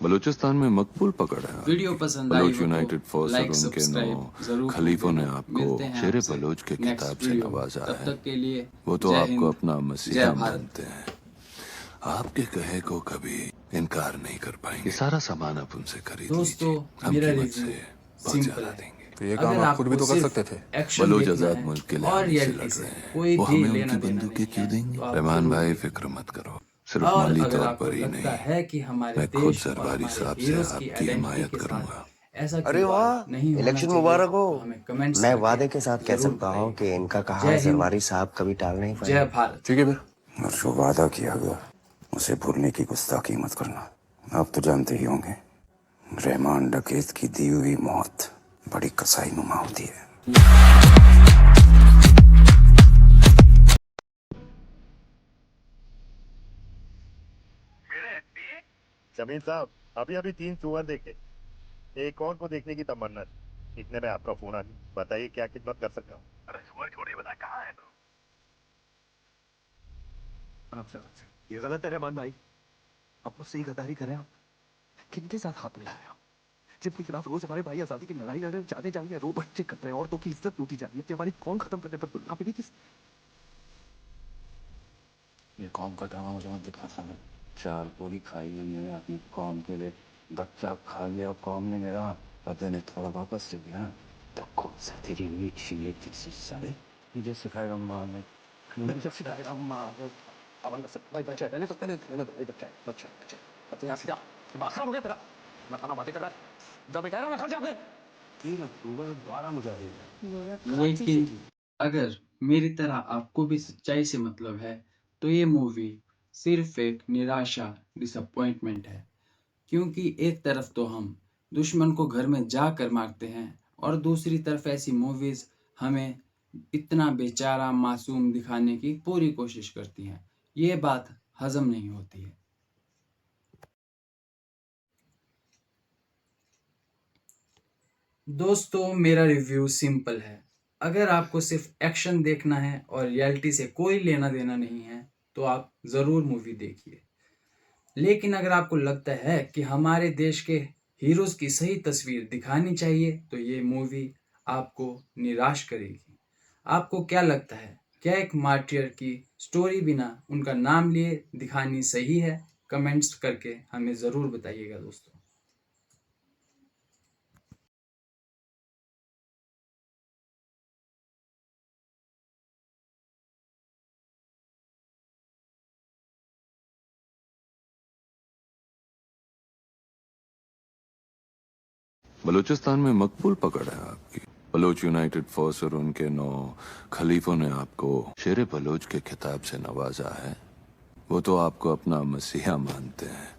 बलूचिस्तान में मकबूल पकड़ है। वीडियो पसंद आई बलोच हो यूनाइटेड तो फोर्स और लाइक उनके 9 सब्सक्राइब जरूर खलीफों ने कीजिएगा। आपको मिलते हैं शेर आपसे बलोच के नेक्स्ट खिताब से वीडियो। नवाजा तब है। तक के लिए वो तो जय आपको हिंद, अपना जय मसीहा भारत। मानते हैं। आपके कहे को कभी इनकार नहीं कर पाएंगे। ये सारा सामान आप उनसे खरीद दोस्तों लीजिए, हम मेरा कीमत रिव्यू से बहुत सिंपल ज्यादा है। देंगे। तो ये काम अगर आप खुद भी आपको तो कर सिर्फ सकते थे। एक्शन बलोच देखना आजाद है मुल्क के लिए और हम इससे रियलिटी लड़ से रहे हैं। कोई वो भी हमें लेना उनकी देना बंदूकें नहीं क्यों है देंगे? तो आप रहमान जरूर भाई देखिए। फिक्र मत करो, सिर्फ और माली अगर तौर आपको पर ही लगता नहीं, है कि हमारे मैं खुद देश और जरबारी हमारे साहब से हीरोज की आपकी आइडेंटिटी हिमायत के साथ करूंगा। ऐसा अरे खिलवाड़ वाह, नहीं होना इलेक्शन चाहिए मुबारक हो। तो हमें कमेंट्स मैं करके वादे के साथ कह जरूर सकता हूँ कि बताइए। इनका कहा जय हिंद, जरवारी साहब कभी टाल नहीं जय पाएंगे। भारत। ठीक है फिर। और जो वादा किया गया उसे भूलने की गुस्ताखी मत करना। आप तो जानते ही होंगे, रहमान डकैत की दी हुई मौत बड़ी कसाई नुमा होती है। जमीन साहब, अभी अभी 3 सुअर देखे। एक और को देखने की तमन्ना थी। इतने में आपका फोन आ गया। बताइए क्या खिदमत कर सकता हूँ। अरे सुअर छोड़िए, बता कहाँ है तो। ये गलत है रहमान भाई। आप मुझसे ही गद्दारी कर रहे हैं। आप किनके साथ हाथ मिला रहे हैं? जिनके खिलाफ रोज हमारे भाई आजादी की लड़ाई लड़ रहे हैं, जाने जाने रो बच्चे कर रहे हैं, औरतों की इज्जत लूटी जा रही है। हमारी कौन खत्म करने पर आप भी किस ये कौम का ड्रामा मुझे मत दिखाता है। 4 पूरी खाई हुई है अपनी कौम के लिए। बच्चा खा लिया कौम ने मेरा, पता नहीं थोड़ा वापस से दिया तो कौन सा तेरी मीठी मीठी सी साले मुझे सिखाएगा माँ ने, मुझे सिखाएगा माँ ने। अब अंदर से भाई बच्चा है, नहीं तो पहले बच्चा बच्चा अब यहाँ से जा, दिमाग खराब हो गया तेरा। मैं खाना बातें कर रहा है, जब मैं कह रहा हूँ ना खा जा आपने। ठीक है, तू दोबारा मुझे लेकिन अगर मेरी तरह आपको भी सच्चाई से मतलब है तो ये मूवी सिर्फ एक निराशा डिसअपॉइंटमेंट है। क्योंकि एक तरफ तो हम दुश्मन को घर में जाकर मारते हैं और दूसरी तरफ ऐसी मूवीज हमें इतना बेचारा मासूम दिखाने की पूरी कोशिश करती हैं। ये बात हजम नहीं होती है। दोस्तों मेरा रिव्यू सिंपल है। अगर आपको सिर्फ एक्शन देखना है और रियलिटी से कोई लेना देना नहीं है तो आप ज़रूर मूवी देखिए। लेकिन अगर आपको लगता है कि हमारे देश के हीरोज की सही तस्वीर दिखानी चाहिए तो ये मूवी आपको निराश करेगी। आपको क्या लगता है, क्या एक मार्टियर की स्टोरी बिना उनका नाम लिए दिखानी सही है? कमेंट्स करके हमें ज़रूर बताइएगा दोस्तों। बलूचिस्तान में मकबूल पकड़ है आपकी। बलोच यूनाइटेड फोर्स और उनके 9 खलीफों ने आपको शेर बलोच के खिताब से नवाजा है। वो तो आपको अपना मसीहा मानते हैं।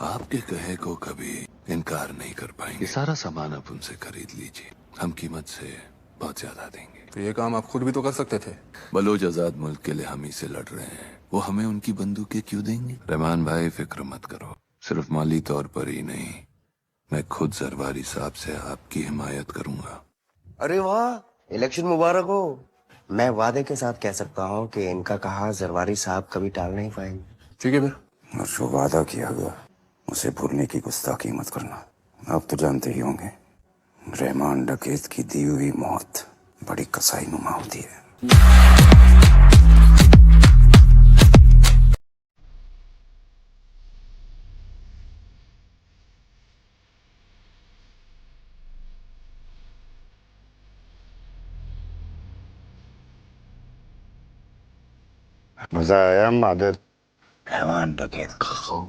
आपके कहे को कभी इनकार नहीं कर पाएंगे। ये सारा सामान आप उनसे खरीद लीजिए, हम कीमत से बहुत ज्यादा देंगे। तो ये काम आप खुद भी तो कर सकते थे। बलोच आजाद मुल्क के लिए हम ही से लड़ रहे हैं। वो हमें उनकी बंदूकें क्यों देंगे? रहमान भाई फिक्र मत करो, सिर्फ माली तौर पर ही नहीं, मैं खुद जरबारी साहब से आपकी हिमायत करूंगा। अरे वाह, इलेक्शन मुबारक हो। मैं वादे के साथ कह सकता हूँ कि इनका कहा जरवारी साहब कभी टाल नहीं पाएंगे। ठीक है फिर। और जो वादा किया गया उसे भूलने की गुस्ताखी मत करना। आप तो जानते ही होंगे, रहमान डकैत की दी हुई मौत बड़ी कसाई नुमा होती है। मजा आया मादर। रहमान डकैत का खून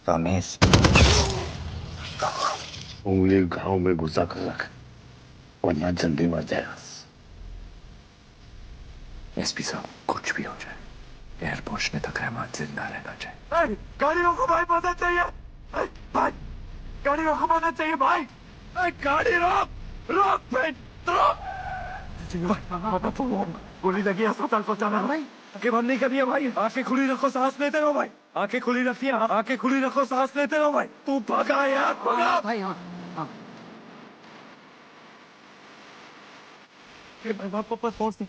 रमेश उंगली घाव में घुसा कर रख, वरना जल्दी मर जाएगा। एसपी साहब, कुछ भी हो जाए एयर पहुंचने तक रहमान जिंदा रहना चाहिए। गाड़ी रोको भाई, मदद चाहिए भाई, गाड़ी रोको मदद चाहिए भाई, गाड़ी रोक रोक भाई, रोक। गोली लगी है, अस्पताल पहुंचाना भाई। आंखें बंद नहीं करनी है भाई, आंखें खुली रखो, सांस लेते रहो भाई, आंखें खुली रखिए, आंखें खुली रखो, सांस लेते रहो भाई। तू भगा यार, भगा भाई। हाँ हाँ, बाप को पहुंचते